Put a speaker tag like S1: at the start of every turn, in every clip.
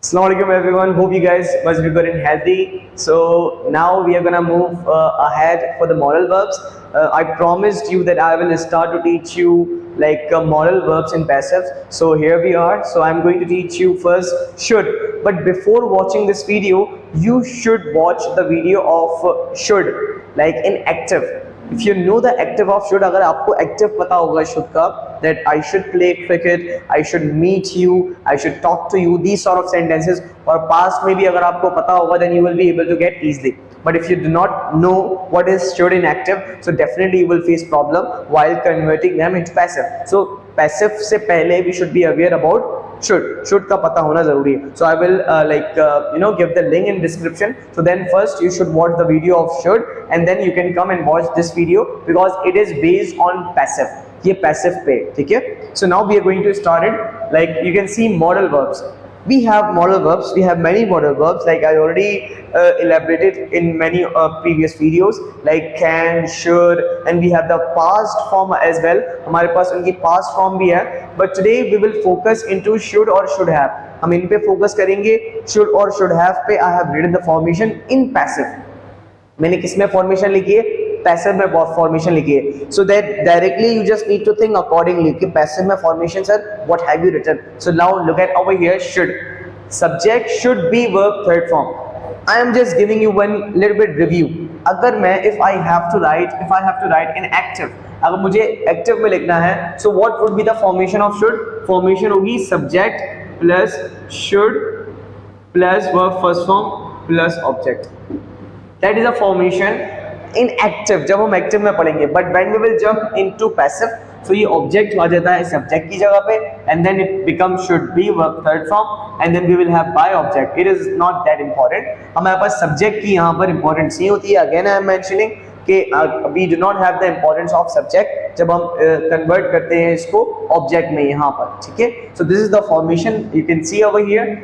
S1: Assalamualaikum everyone. Hope you guys must be good and healthy. So now we are gonna move ahead for the moral verbs. I promised you that I will start to teach you like moral verbs in passive. So here we are. So I'm going to teach you first should. But before watching this video, you should watch the video of should, like in active. If you know the active of should, अगर आपको active पता होगा should का, that I should play cricket, I should meet you, I should talk to you, these sort of sentences, और past में भी अगर आपको पता होगा, then you will be able to get easily. But if you do not know what is should in active, so definitely you will face problem while converting them into passive. So passive से पहले we should be aware about should का पता होना जरूरी है. So I will give the link in description. So then first you should watch the video of should and then you can come and watch this video because it is based on passive. ये passive पे, ठीक है? So now we are going to start it. Like you can see modal verbs. We have modal verbs. We have many modal verbs. Like I already elaborated in many previous videos. Like can, should, and we have the past form as well. हमारे पास उनकी past form भी है. But today we will focus into should or should have. हम इन पे focus करेंगे. Should or should have पे I have written the formation in passive. मैंने किस में formation लिखी है? पैसिव में फॉर्मेशन लिखिए. So that directly you just need to think accordingly कि पैसिव में formation sir what have you written. So now look at over here should. Subject should be verb third form. I am just giving you one little bit review. अगर मैं if I have to write in active, अगर मुझे active में लिखना है, so what would be the formation of should? Formation होगी subject plus should plus verb first form plus object. That is a formation in active, जब हम active में पढ़ेंगे. But when we will jump into passive, so ये object आ जाता है subject की जगह पे and then it become should be verb third form and then we will have by object. It is not that important. हमारे पास subject की यहाँ पर इंपॉर्टेंस नहीं होती है. अगेन आई एम मेंशनिंग कि we do not have the importance of subject जब हम कन्वर्ट करते हैं इसको ऑब्जेक्ट में यहाँ पर, ठीक है. सो this is the formation you can see over here.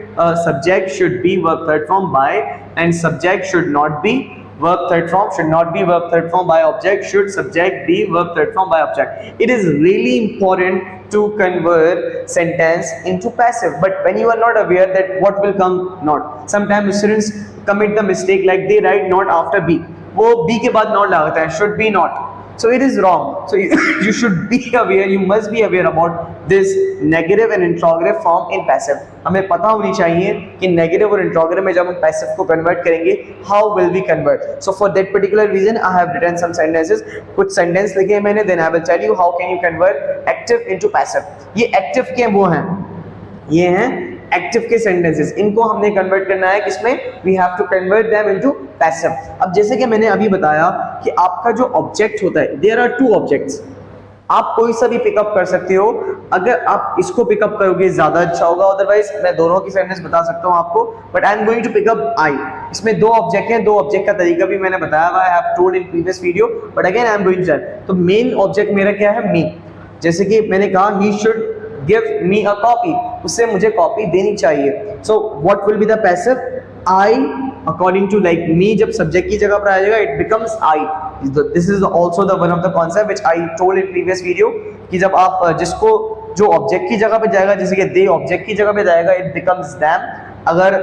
S1: Subject should be verb third form by and subject should not B verb third form, should not be verb third form by object, should subject be verb third form by object. It is really important to convert sentence into passive, but when you are not aware that what will come not, sometimes students commit the mistake like they write not after be, वो be के बाद not लगाता है, should be not. So it is wrong. So you should be aware, you must be aware about this negative and interrogative form in passive. हमें पता होनी चाहिए कि negative और interrogative में जब हम passive को convert करेंगे, how will we convert? So for that particular reason, I have written some sentences. कुछ sentence लिखे हैं मैंने, then I will tell you how can you convert active into passive. ये active के वो हैं, ये हैं एक्टिव के सेंटेंसेस. इनको हमने कन्वर्ट करना है किसमें? We have to convert them into passive. अब जैसे कि मैंने अभी बताया कि आपका जो ऑब्जेक्ट होता है, देयर आर टू ऑब्जेक्ट्स. आप कोई सा भी पिकअप कर सकते हो. अगर आप इसको पिकअप करोगे ज्यादा अच्छा होगा, अदरवाइज मैं दोनों की सेंटेंस बता सकता हूं आपको. But I am going to pick up I. इसमें दो ऑब्जेक्ट हैं, दो ऑब्जेक्ट का तरीका भी मैंने बताया हुआ है, I have told in previous video, but again I am going to tell. तो मेन ऑब्जेक्ट मेरा क्या है? मी. जैसे कि मैंने कहा he should give me a copy, उससे मुझे कॉपी देनी चाहिए. so what will be the passive? I according to like me, जब सब्जेक्ट की जगह पर आ जाएगा it becomes I. this is also the one of the concept which I told in previous video कि जब आप जिसको जो ऑब्जेक्ट की जगह पे जाएगा, जैसे कि they ऑब्जेक्ट की जगह पे जाएगा, it becomes them. अगर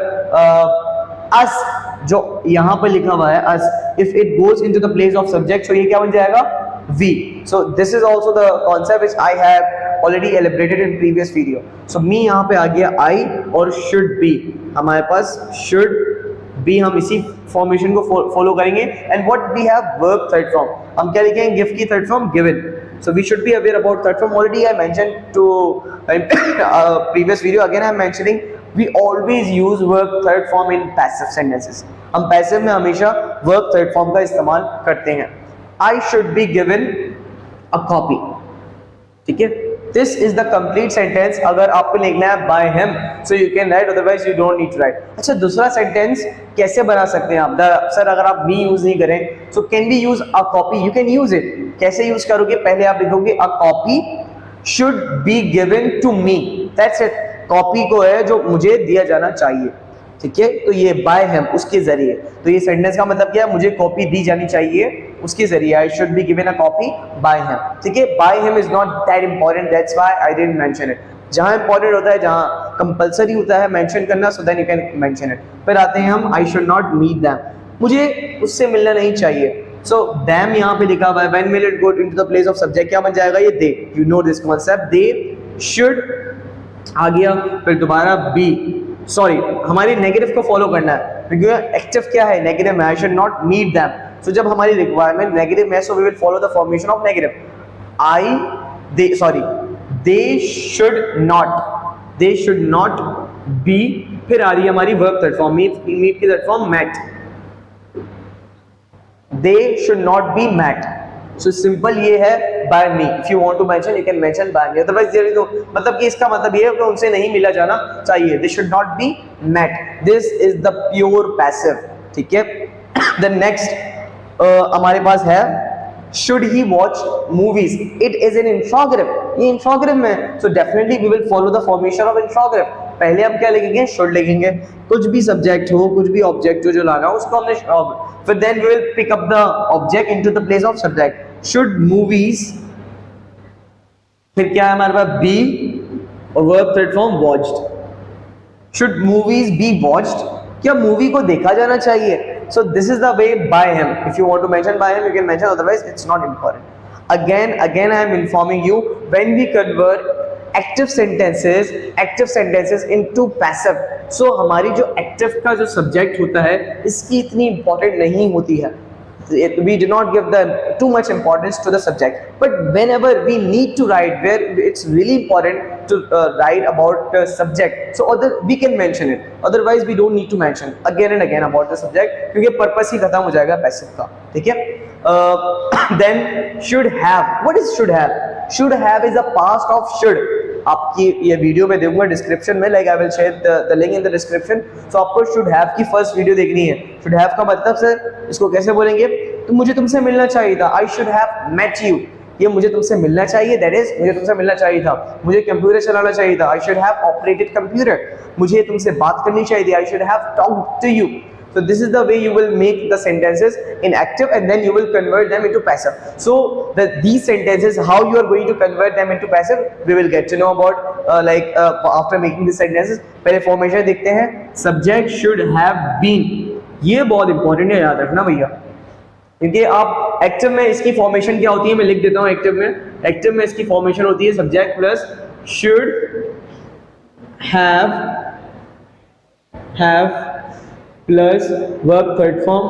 S1: us जो यहाँ पर लिखा हुआ है us, if it goes into the place of subject, so ये क्या बन जाएगा? we. so this is also the concept which I have already elaborated in previous video. so me यहाँ पे आ गया I और should be. हमारे पास should be, हम इसी फॉर्मेशन को फॉलो करेंगे. and what we have verb third form, हम क्या लिखेंगे? give की third form given. so we should be aware about third form. already I mentioned to previous video, again I am mentioning we always use verb third form in passive sentences. हम passive में हमेशा verb third form का इस्तेमाल करते हैं. I should be given a copy, ठीक है. This is the complete sentence. अगर आपको लिखना है by him, so you can write, otherwise you don't need to write. अच्छा, दूसरा sentence कैसे बना सकते हैं आप? सर अगर आप me यूज नहीं करें, so can we use a copy? You can use it. कैसे यूज करोगे? पहले आप लिखोगे a copy should be given to me. That's it. Copy को है जो मुझे दिया जाना चाहिए, ठीक है. तो ये बाय हिम, उसके जरिए. तो ये सेंटेंस का मतलब क्या है? मुझे कॉपी दी जानी चाहिए उसके जरिए. I should be given a copy by him, ठीक है. By him is not that important, that's why I didn't mention it. जहाँ इंपॉर्टेंट होता है, जहाँ कंपलसरी होता है मेंशन करना, so then you can mention it. फिर आते हैं हम I should not meet them, मुझे उससे मिलना नहीं चाहिए। सो दैम यहाँ पे लिखा हुआ है, when will it go into the place of subject, क्या बन जाएगा ये, they. You know this concept, they should आ गया, फिर दोबारा बी, सॉरी हमारी नेगेटिव को फॉलो करना है क्योंकि एक्टिव क्या है, नेगेटिव में, I should not meet them. So जब हमारी रिक्वायरमेंट नेगेटिव में, so we will follow the formation of negative, I they sorry they should not be, फिर आ रही है हमारी वर्ब थर्ड फॉर्म, मीट की third form met, they should not be met. So simple ये है by me, if you want to mention you can mention by me, otherwise there is no, मतलब कि इसका मतलब ये है कि उनसे नहीं मिला जाना चाहिए, they should not be met, this is the pure passive, ठीक है। द नेक्स्ट हमारे पास है should he watch movies, it is an infrogriff, ये infrogriff में, so definitely we will follow the formation of infrogriff। पहले हम क्या लिखेंगे, should लिखेंगे, कुछ भी सब्जेक्ट हो, कुछ भी ऑब्जेक्ट जो लाना हो उसको हमने फिर then we will pick up the object into the place of subject, should movies, फिर क्या है हमारे पास be और verb third form watched, should movies be watched, क्या मूवी को देखा जाना चाहिए। So this is the way by him, if you want to mention by him you can mention, otherwise it's not important। again I am informing you, when we convert active sentences into passive, so हमारी जो active का जो subject होता है इसकी इतनी important नहीं होती है, we do not give the too much importance to the subject, but whenever we need to write, where it's really important to write about the subject, so we can mention it, otherwise we don't need to mention again and again about the subject क्योंकि purpose ही खत्म हो जाएगा passive का, ठीक है। then should have, what is should have? should have is a past of should, आपकी ये video में दूंगा डिस्क्रिप्शन में, like I will share the link in the description, so आपको शुड हैव की फर्स्ट वीडियो देखनी है। शुड हैव का मतलब सर इसको कैसे बोलेंगे, तो मुझे तुमसे मिलना चाहिए था, I should have met you, ये मुझे तुमसे मिलना चाहिए, दैट इज मुझे तुमसे मिलना चाहिए था, मुझे कंप्यूटर चलाना चाहिए था, I should have operated computer, मुझे तुमसे बात करनी चाहिए थी, I should have talked to you. So this is the way you will make the sentences in active and then you will convert them into passive. So these sentences, how you are going to convert them into passive, we will get to know about after making these sentences। पहले formation देखते हैं, subject should have been, ये बहुत important है, याद रखना भैया, क्योंकि आप एक्टिव में इसकी फॉर्मेशन क्या होती है मैं लिख देता हूँ। एक्टिव में इसकी फॉर्मेशन होती है subject plus should have plus verb third form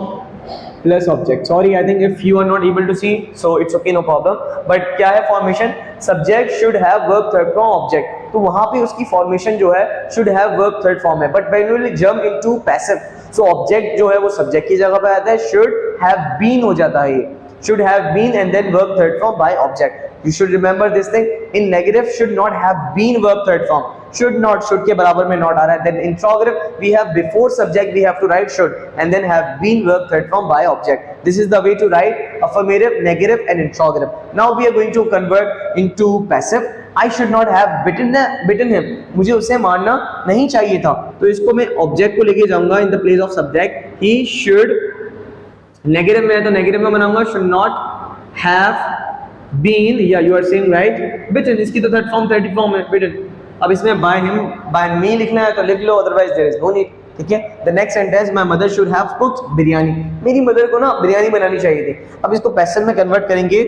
S1: plus object। sorry I think if you are not able to see so it's okay, no problem, but क्या है formation, subject should have verb third form object, तो वहां पे उसकी formation जो है should have verb third form है, but when we will jump into passive so object जो है वो subject की जगह पे आता है, should have been हो जाता है, should have been and then verb third form by object। you should remember this thing, in negative should not have been verb third form, should not, should के बराबर में not आ रहा है, then in infrogriff we have before subject we have to write should and then have been verb third form by object। this is the way to write affirmative, negative and infrogriff। now we are going to convert into passive। I should not have bitten him, मुझे उसे मारना नहीं चाहिए था, तो इसको मैं object को लेके जाऊंगा in the place of subject, he should, negative में है तो नेगेटिव में बनाऊंगा should not have been, yeah you are saying right, bitten, इसकी तो थर्ड फॉर्म थर्टी फॉर्म है bitten। अब इसमें by him by me लिखना है तो लिख लो, otherwise there is no need, ठीक है। The next sentence, my mother should have cooked biryani, मेरी मदर को ना बिरयानी बनानी चाहिए थी। अब इसको पैसिव में कन्वर्ट करेंगे,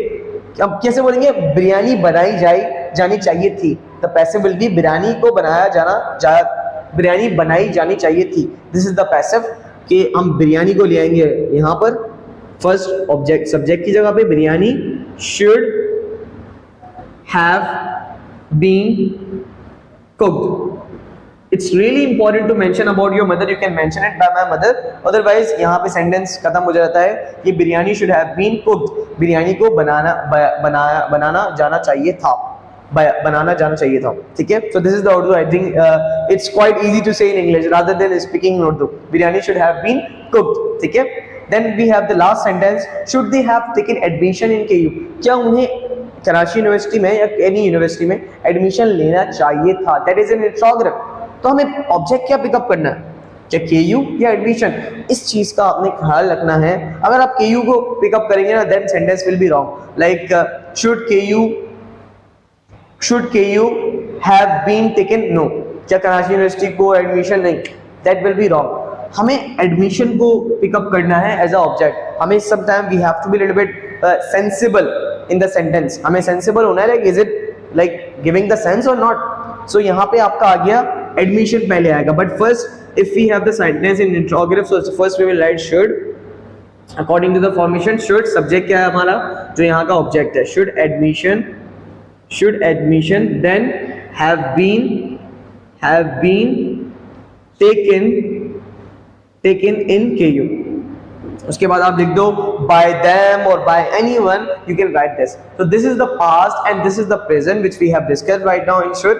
S1: अब कैसे बोलेंगे, बिरयानी बनाई जानी चाहिए थी, the passive will be biryani को बिरयानी बनाई जानी चाहिए थी, दिस इज द पैसिव, कि हम बिरयानी को ले आएंगे यहाँ पर फर्स्ट ऑब्जेक्ट सब्जेक्ट की जगह पे, biryani should have been cooked। It's really important to mention about your mother, you can mention it by my mother, otherwise यहाँ पे सेंटेंस खत्म हो जाता है कि biryani should have been cooked, biryani को बनाना जाना चाहिए था, ठीक है। So this is the Urdu, I think it's quite easy to say in English rather than speaking in Urdu, biryani should have been cooked, ठीक है। Then we have the last sentence, should they have taken admission in KU, क्या उन्हें Karachi university में या any university में admission लेना चाहिए था, दैट इज एन इंट्रोगेटिव। तो हमें ऑब्जेक्ट क्या पिकअप करना है, क्या केयू या एडमिशन, इस चीज का आपने ख्याल रखना है। अगर आप केयू को पिकअप करेंगे ना then sentence will be wrong, like should KU have been taken, no, क्या कराची यूनिवर्सिटी को एडमिशन नहीं, दैट विल बी रॉन्ग। हमें एडमिशन को पिकअप करना है एज अ ऑब्जेक्ट। हमें some time we have to be little bit sensible in the sentence, हमें sensible होना है, like is it like giving the sense और नॉट। सो यहाँ पे आपका आ गया एडमिशन पहले आएगा, but first if we have the sentence in interrogative, so first we will write should according to the formation. Should subject क्या है हमारा, जो यहाँ का ऑब्जेक्ट है, should admission, then have been taken in KU। उसके बाद आप लिख दो बाय देम और by anyone, you can write this. So this is the past and this is the present which we have discussed right now in should.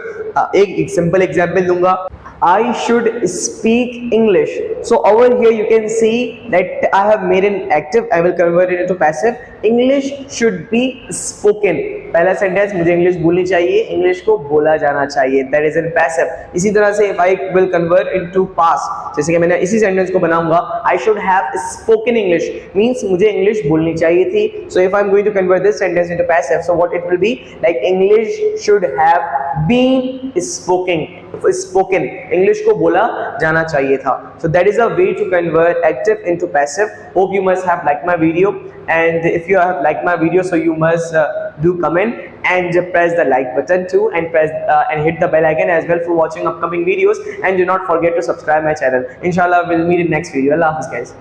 S1: एक simple example दूंगा, I should speak English. So over here you can see that I have made an active, I will convert it into passive. English should be spoken. पहला sentence, मुझे English बोलनी चाहिए, English को बोला जाना चाहिए, that is in passive. इसी तरह से if I will convert into past, जैसे कि मैंने इसी सेंटेंस को बनाऊंगा, I should have spoken English means मुझे इंग्लिश बोलनी चाहिए थी. So if I am going to convert this sentence into passive, so what it will be, like English should have been spoken. English को बोला जाना चाहिए था. So that is a way to convert active into passive. Hope you must have liked my video, and if you have liked my video, so you must do comment and press the like button too, and press and hit the bell icon as well for watching upcoming videos, and do not forget to subscribe my channel. Inshallah we'll meet in next video. Allah Hafiz guys.